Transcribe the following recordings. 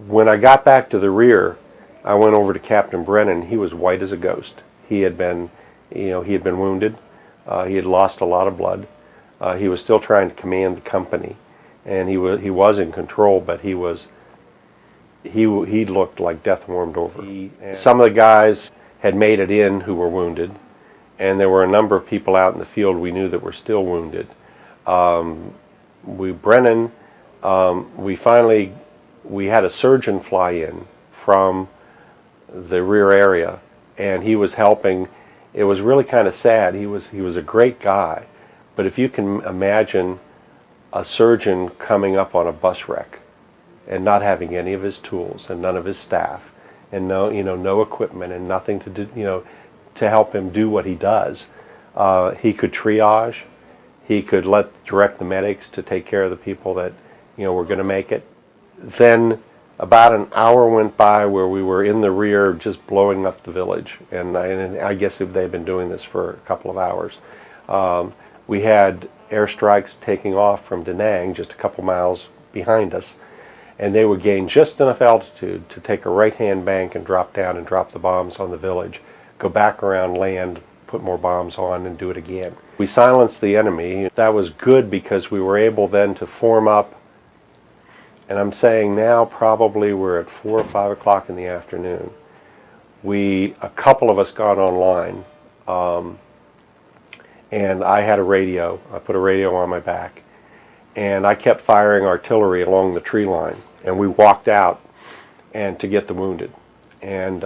When I got back to the rear, I went over to Captain Brennan. He was white as a ghost. He had been, he had been wounded. He had lost a lot of blood. He was still trying to command the company, and he was in control, but he looked like death warmed over. Some of the guys had made it in who were wounded, and there were a number of people out in the field we knew that were still wounded. Brennan, we had a surgeon fly in from the rear area, and he was helping. It was really kind of sad. He was a great guy, but if you can imagine a surgeon coming up on a bus wreck and not having any of his tools and none of his staff and no equipment and nothing to do, to help him do what he does. He could triage. He could direct the medics to take care of the people that were going to make it. Then about an hour went by where we were in the rear just blowing up the village, and I guess they've been doing this for a couple of hours. We had airstrikes taking off from Da Nang, just a couple miles behind us, and they would gain just enough altitude to take a right-hand bank and drop down and drop the bombs on the village, go back around land, put more bombs on, and do it again. We silenced the enemy. That was good because we were able then to form up, and I'm saying now probably we're at 4 or 5 o'clock in the afternoon. A couple of us got online, and I had a radio. I put a radio on my back, and I kept firing artillery along the tree line, and we walked out and to get the wounded. And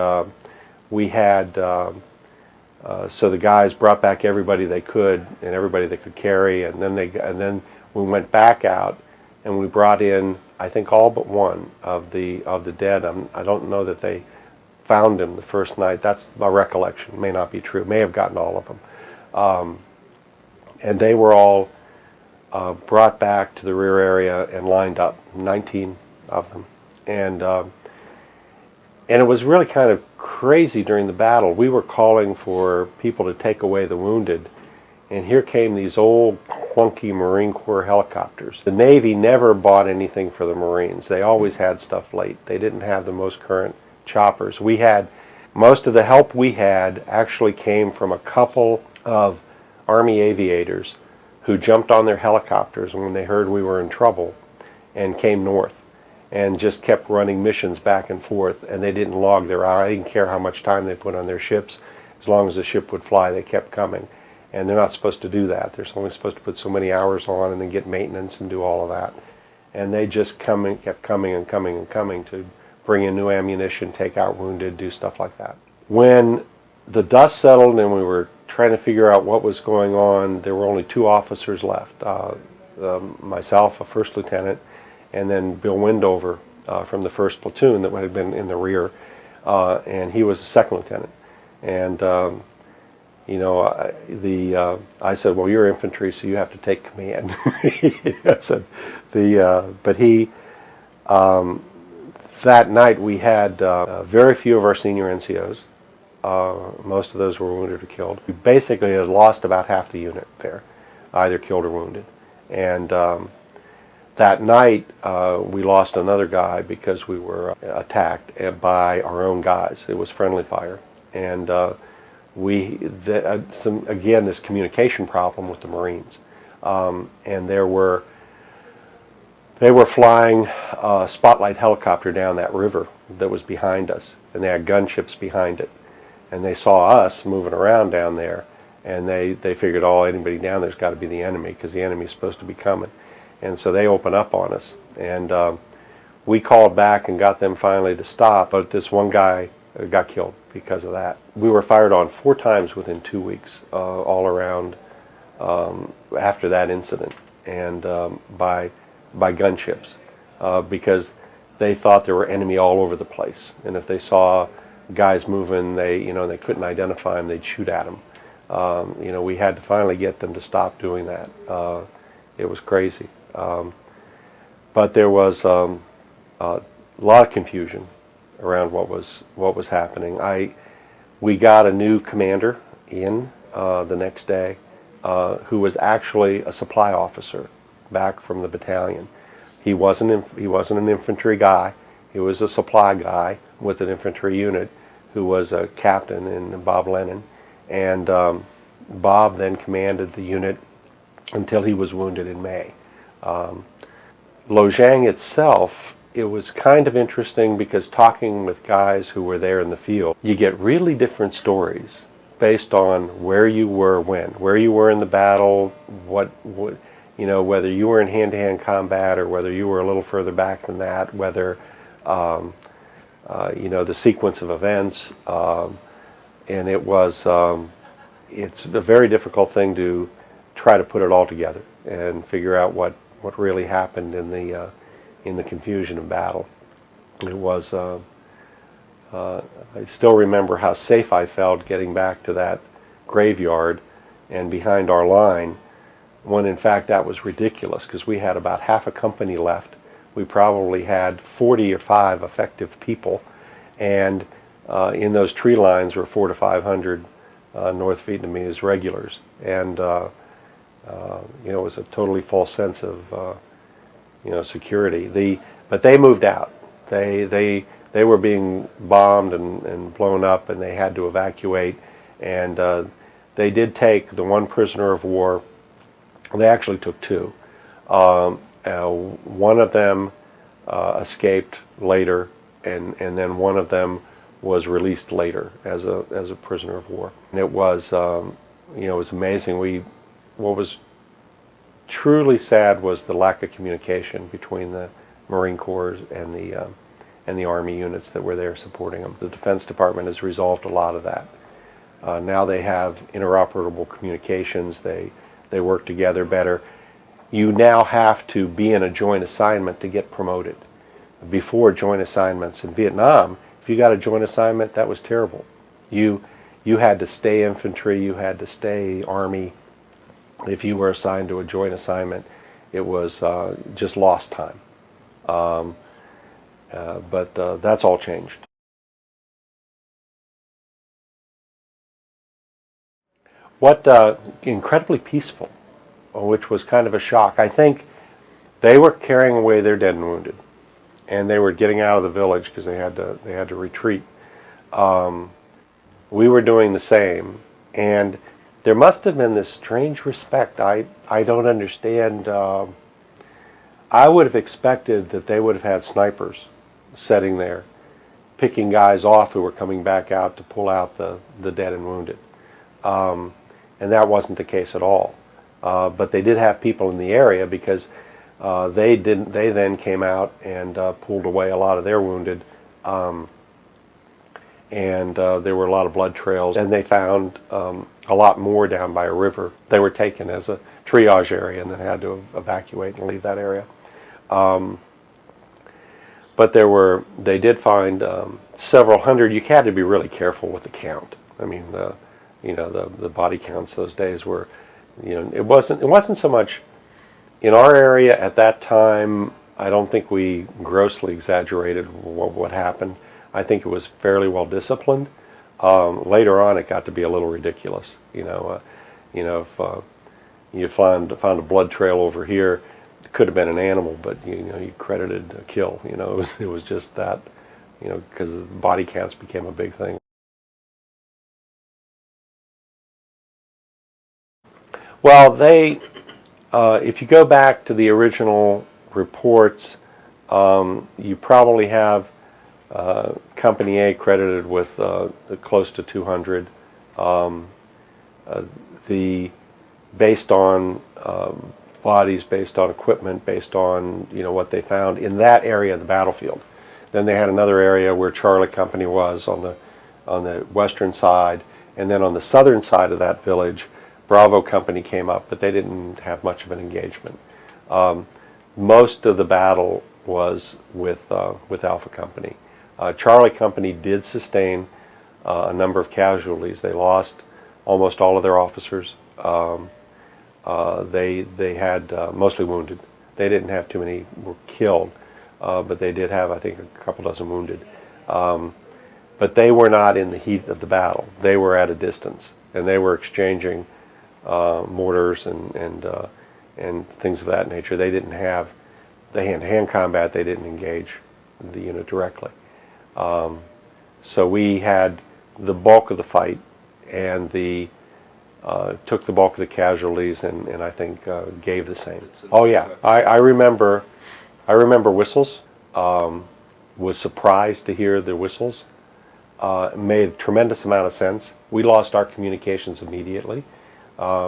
we had, so the guys brought back everybody they could and everybody they could carry, and then we went back out and we brought in, I think, all but one of the dead. I don't know that they found him the first night. That's my recollection. May not be true. May have gotten all of them. And they were all brought back to the rear area and lined up, 19 of them. And it was really kind of crazy during the battle. We were calling for people to take away the wounded, and here came these old clunky Marine Corps helicopters. The Navy never bought anything for the Marines. They always had stuff late. They didn't have the most current choppers. Most of the help we had actually came from a couple of Army aviators who jumped on their helicopters when they heard we were in trouble and came north and just kept running missions back and forth, and they didn't log their hours. They didn't care how much time they put on their ships. As long as the ship would fly, they kept coming. And they're not supposed to do that. They're only supposed to put so many hours on and then get maintenance and do all of that. And they just kept coming and coming and coming to bring in new ammunition, take out wounded, do stuff like that. When the dust settled and we were trying to figure out what was going on, there were only 2 officers left. Myself, a first lieutenant, and then Bill Windover from the 1st platoon that had been in the rear, and he was a 2nd lieutenant. And I said, well, you're infantry, so you have to take command. I said, but that night we had very few of our senior NCOs. Most of those were wounded or killed. We basically had lost about half the unit there, either killed or wounded. And that night we lost another guy because we were attacked by our own guys. It was friendly fire. And again, this communication problem with the Marines. And they were flying a Spotlight helicopter down that river that was behind us, and they had gunships behind it. And they saw us moving around down there, and they figured, oh, anybody down there's got to be the enemy, because the enemy's supposed to be coming. And so they opened up on us, and we called back and got them finally to stop, but this one guy got killed because of that. We were fired on 4 times within 2 weeks, all around after that incident, and by gunships, because they thought there were enemy all over the place, and if they saw guys moving, they couldn't identify them, they'd shoot at them. We had to finally get them to stop doing that. It was crazy, but there was a lot of confusion around what was happening. We got a new commander in the next day, who was actually a supply officer back from the battalion. He wasn't an infantry guy. He was a supply guy with an infantry unit who was a captain in Bob Lennon. And Bob then commanded the unit until he was wounded in May. Lo Giang itself, it was kind of interesting because talking with guys who were there in the field, you get really different stories based on where you were when, where you were in the battle, what you know, whether you were in hand-to-hand combat or whether you were a little further back than that, whether you know, the sequence of events, and it was it's a very difficult thing to try to put it all together and figure out what really happened in the confusion of battle. It was I still remember how safe I felt getting back to that graveyard and behind our line, when in fact that was ridiculous because we had about half a company left. We probably had 45 effective people, and in those tree lines were 400 to 500 North Vietnamese regulars, and you know, it was a totally false sense of you know, security. But they moved out. They were being bombed and blown up, and they had to evacuate. And they did take the one prisoner of war. They actually took two. One of them escaped later, and then one of them was released later as a prisoner of war. And it was you know, it was amazing. What was truly sad was the lack of communication between the Marine Corps and the Army units that were there supporting them. The Defense Department has resolved a lot of that. Now they have interoperable communications. They work together better. You now have to be in a joint assignment to get promoted. Before, joint assignments in Vietnam, if you got a joint assignment, that was terrible. You had to stay infantry, you had to stay Army. If you were assigned to a joint assignment, it was just lost time. But that's all changed. What incredibly peaceful, which was kind of a shock. I think they were carrying away their dead and wounded, and they were getting out of the village because they had to retreat. We were doing the same, and there must have been this strange respect. I don't understand. I would have expected that they would have had snipers sitting there, picking guys off who were coming back out to pull out the dead and wounded. And that wasn't the case at all. But they did have people in the area because they then came out and pulled away a lot of their wounded. And there were a lot of blood trails, and they found a lot more down by a river. They were taken as a triage area and then had to evacuate and leave that area. But they did find several hundred. You had to be really careful with the count. I mean, you know, the body counts those days were, you know, it wasn't so much in our area at that time. I don't think we grossly exaggerated what happened. I think it was fairly well disciplined. Later on, it got to be a little ridiculous. You know, if you found a blood trail over here, it could have been an animal, but you know, you credited a kill. You know, it was just that, you know, because body counts became a big thing. Well, if you go back to the original reports, you probably have Company A credited with close to 200. Based on bodies, based on equipment, based on, you know, what they found in that area of the battlefield. Then they had another area where Charlie Company was on the western side, and then on the southern side of that village, Bravo Company came up, but they didn't have much of an engagement. Most of the battle was with Alpha Company. Charlie Company did sustain a number of casualties. They lost almost all of their officers. They had mostly wounded. They didn't have too many were killed, but they did have, I think, a couple dozen wounded. But they were not in the heat of the battle. They were at a distance, and they were exchanging mortars and things of that nature. They didn't have the hand-to-hand combat. They didn't engage the unit directly. So we had the bulk of the fight, and took the bulk of the casualties, and I think gave the same. Oh yeah, I remember whistles. Was surprised to hear the whistles. It made a tremendous amount of sense. We lost our communications immediately.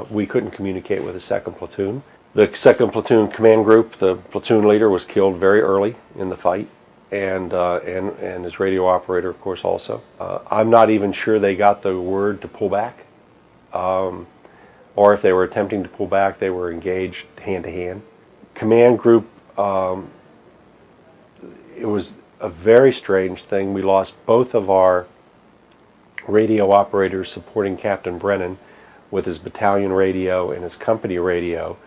We couldn't communicate with the second platoon. The second platoon command group, the platoon leader, was killed very early in the fight, and his radio operator, of course, also. I'm not even sure they got the word to pull back, or if they were attempting to pull back, they were engaged hand to hand. Command group, it was a very strange thing. We lost both of our radio operators supporting Captain Brennan with his battalion radio and his company radio.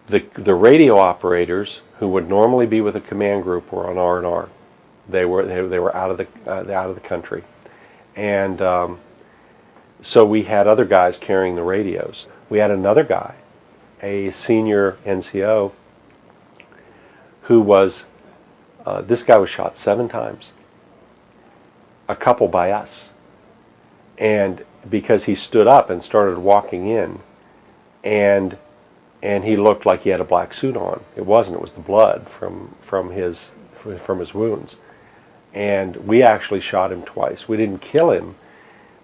The radio operators who would normally be with a command group were on R&R. They were out of the country, and so we had other guys carrying the radios. We had another guy, a senior NCO, who was this guy was shot 7 times, a couple by us, and because he stood up and started walking in, and he looked like he had a black suit on. It wasn't. It was the blood from his wounds. And we actually shot him twice. We didn't kill him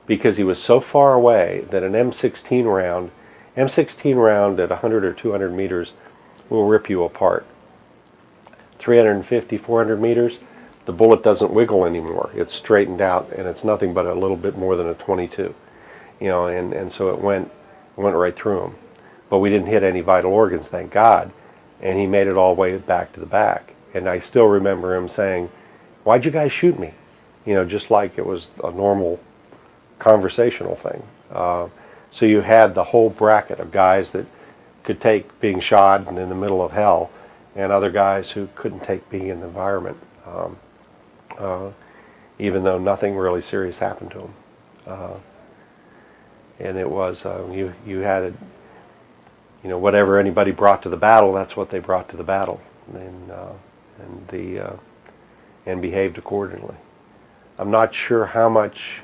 because he was so far away that an M16 round at 100 or 200 meters will rip you apart. 350, 400 meters, the bullet doesn't wiggle anymore. It's straightened out, and it's nothing but a little bit more than a 22. And so it went right through him. But we didn't hit any vital organs, thank God, and he made it all the way back to the back. And I still remember him saying, "Why'd you guys shoot me?" Just like it was a normal conversational thing. So you had the whole bracket of guys that could take being shot and in the middle of hell, and other guys who couldn't take being in the environment, even though nothing really serious happened to them. And it was, you had it, whatever anybody brought to the battle, that's what they brought to the battle, and behaved accordingly. I'm not sure how much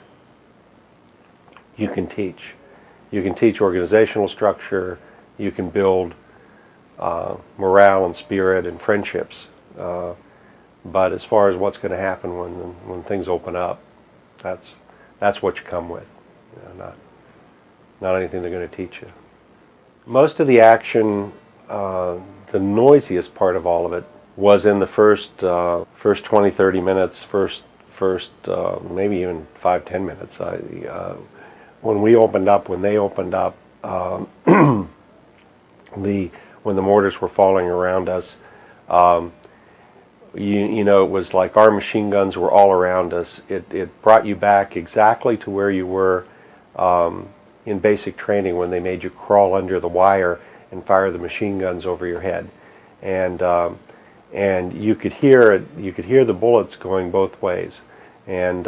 you can teach. You can teach organizational structure, you can build morale and spirit and friendships, but as far as what's going to happen when things open up, that's what you come with, not anything they're going to teach you. Most of the action, the noisiest part of all of it, was in the first 20, 30 minutes, first maybe even 5, 10 minutes. When they opened up, when the mortars were falling around us, it was like our machine guns were all around us. It brought you back exactly to where you were in basic training when they made you crawl under the wire and fire the machine guns over your head, and you could hear it. You could hear the bullets going both ways, and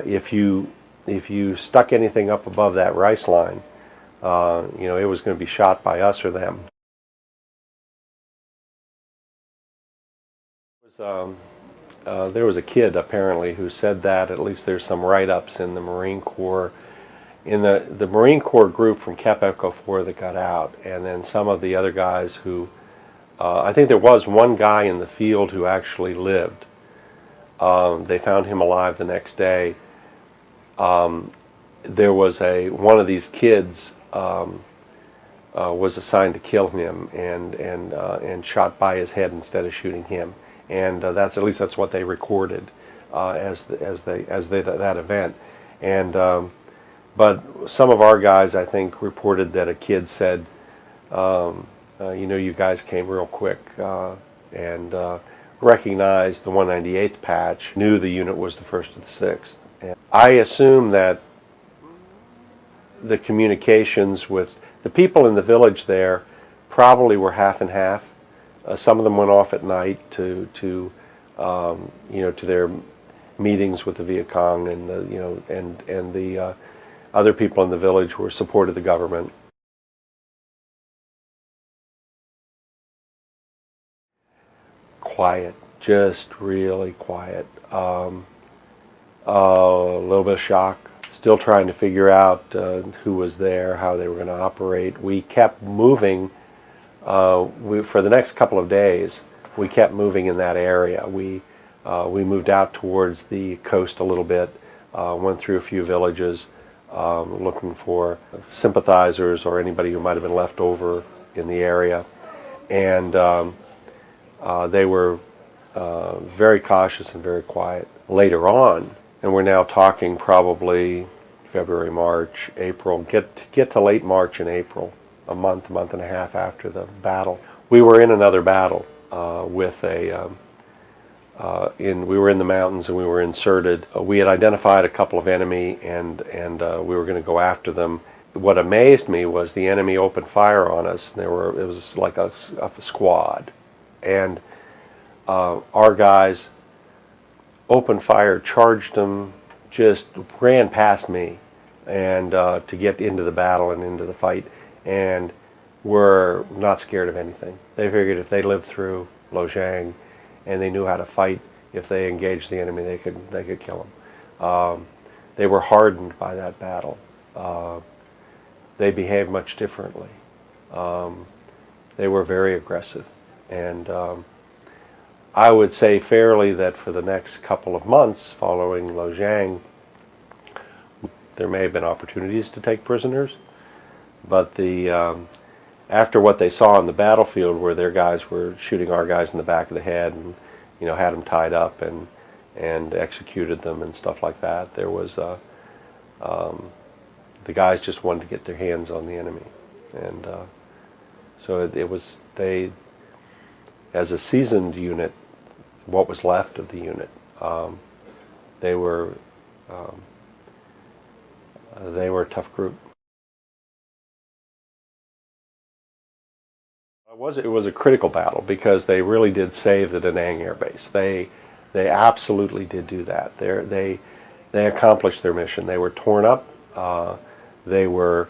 if you stuck anything up above that rice line, it was going to be shot by us or them. There was a kid apparently who said that. At least there's some write-ups in the Marine Corps. In the Marine Corps group from Cap Echo 4 that got out, and then some of the other guys who, I think there was one guy in the field who actually lived. They found him alive the next day. There was one of these kids was assigned to kill him and shot by his head instead of shooting him, and that's what they recorded as that event. And but some of our guys, I think, reported that a kid said, you guys came real quick, and recognized the 198th patch, knew the unit was the 1st or the 6th. And I assume that the communications with the people in the village there probably were half and half. Some of them went off at night to their meetings with the Viet Cong, and the other people in the village were supported the government. Quiet. just really quiet. A little bit of shock. Still trying to figure out who was there, how they were going to operate. We kept moving. For the next couple of days, we kept moving in that area. We moved out towards the coast a little bit, went through a few villages, looking for sympathizers or anybody who might have been left over in the area. And they were very cautious and very quiet. Later on, and we're now talking probably February, March, April, get to late March and April, a month and a half after the battle. We were in another battle with a, we were in the mountains and we were inserted. We had identified a couple of enemy and we were going to go after them. What amazed me was the enemy opened fire on us. It was like a squad. And our guys opened fire, charged them, just ran past me and to get into the battle and into the fight, and were not scared of anything. They figured if they lived through Lo Giang and they knew how to fight, if they engaged the enemy, they could kill them. They were hardened by that battle. They behaved much differently. They were very aggressive, and I would say fairly that for the next couple of months following Lo Giang, there may have been opportunities to take prisoners, but after what they saw on the battlefield, where their guys were shooting our guys in the back of the head and had them tied up and executed them and stuff like that, there was the guys just wanted to get their hands on the enemy, and so it was they. As a seasoned unit, what was left of the unit, they were a tough group. It was a critical battle because they really did save the Da Nang Air Base. They absolutely did do that. They accomplished their mission. They were torn up. They were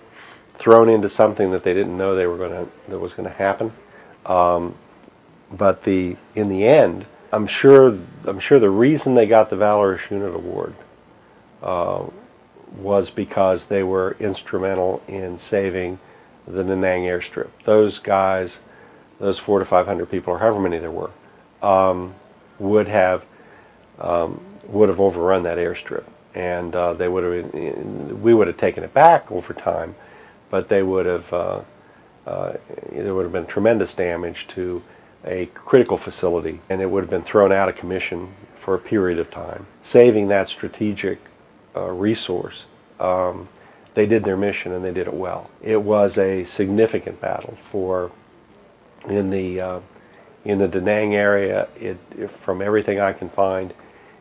thrown into something that they didn't know that was going to happen. But in the end, I'm sure the reason they got the Valorous Unit Award was because they were instrumental in saving the Da Nang airstrip. Those guys, those 400 to 500 people, or however many there were, would have overrun that airstrip, and we would have taken it back over time, but there would have been tremendous damage to a critical facility, and it would have been thrown out of commission for a period of time. Saving that strategic resource, they did their mission and they did it well. It was a significant battle in the Da Nang area. From everything I can find,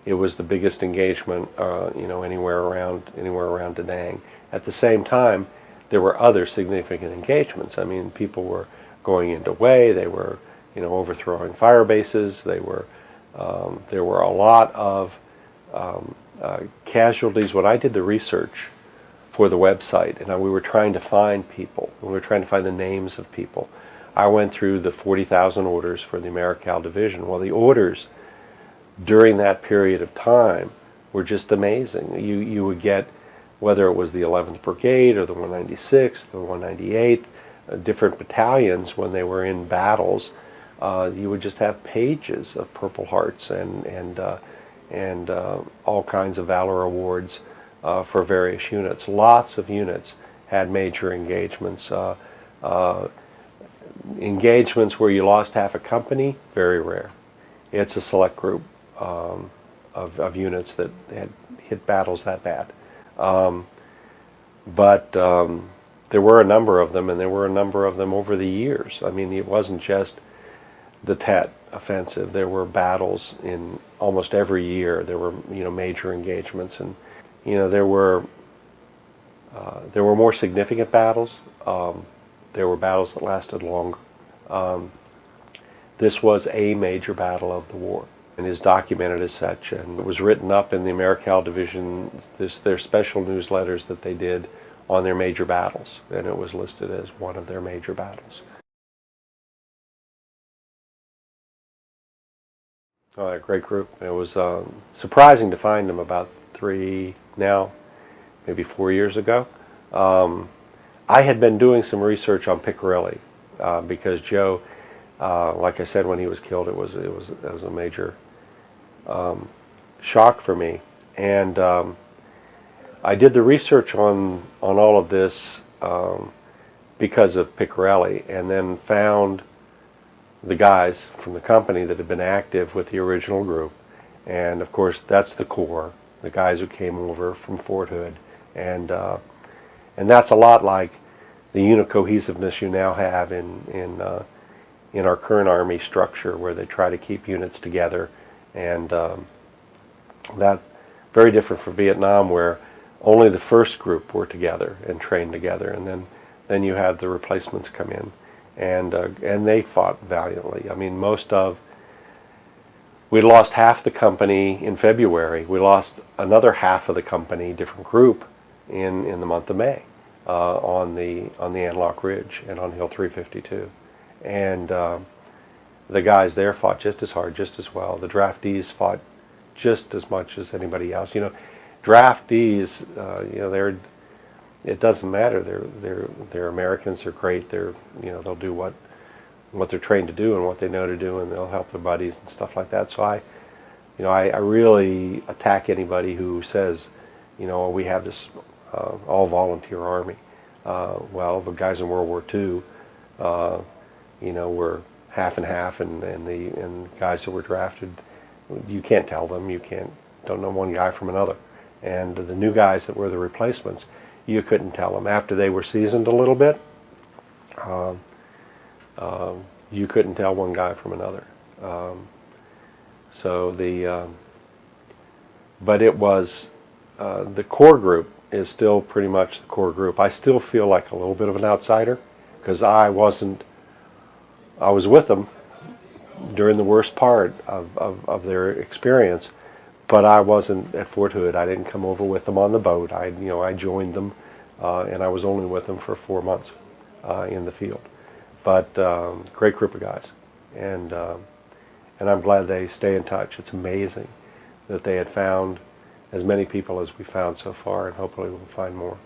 it was the biggest engagement anywhere around Da Nang. At the same time, there were other significant engagements. I mean, people were going into Wei. They were overthrowing fire bases. There were a lot of casualties. When I did the research for the website, and we were trying to find people, we were trying to find the names of people, I went through the 40,000 orders for the AmeriCal division. Well, the orders during that period of time were just amazing. You would get, whether it was the 11th Brigade or the 196th or 198th, different battalions, when they were in battles, you would just have pages of Purple Hearts and all kinds of Valor Awards for various units. Lots of units had major engagements. Engagements where you lost half a company, very rare. It's a select group of units that had hit battles that bad. But there were a number of them, and there were a number of them over the years. I mean, it wasn't just the Tet offensive. There were battles in almost every year. There were major engagements, and there were more significant battles. There were battles that lasted longer. This was a major battle of the war, and is documented as such, and it was written up in the AmeriCal division, their special newsletters that they did on their major battles, and it was listed as one of their major battles. A great group. It was surprising to find them about maybe 4 years ago. I had been doing some research on Picarelli because Joe, like I said, when he was killed, it was a major shock for me, and I did the research on all of this because of Picarelli, and then found the guys from the company that had been active with the original group, and of course that's the core, the guys who came over from Fort Hood, and that's a lot like the unit cohesiveness you now have in our current Army structure, where they try to keep units together, and that very different from Vietnam, where only the first group were together and trained together, and then you had the replacements come in, and they fought valiantly. I mean, we lost half the company in February. We lost another half of the company, different group, in the month of May on the Anlock Ridge and on Hill 352, and the guys there fought just as hard, just as well. The draftees fought just as much as anybody else. Draftees, it doesn't matter. They're Americans. They're great. They'll do what they're trained to do and what they know to do, and they'll help their buddies and stuff like that. So I really attack anybody who says, we have this all volunteer army. Well, the guys in World War II, were half and half, and the guys that were drafted, you can't tell them. Don't know one guy from another. And the new guys that were the replacements, you couldn't tell them. After they were seasoned a little bit, you couldn't tell one guy from another. But it was, the core group is still pretty much the core group. I still feel like a little bit of an outsider, because I was with them during the worst part of their experience, but I wasn't at Fort Hood. I didn't come over with them on the boat. I joined them, and I was only with them for 4 months in the field. But great group of guys, and I'm glad they stay in touch. It's amazing that they had found as many people as we found so far, and hopefully we'll find more.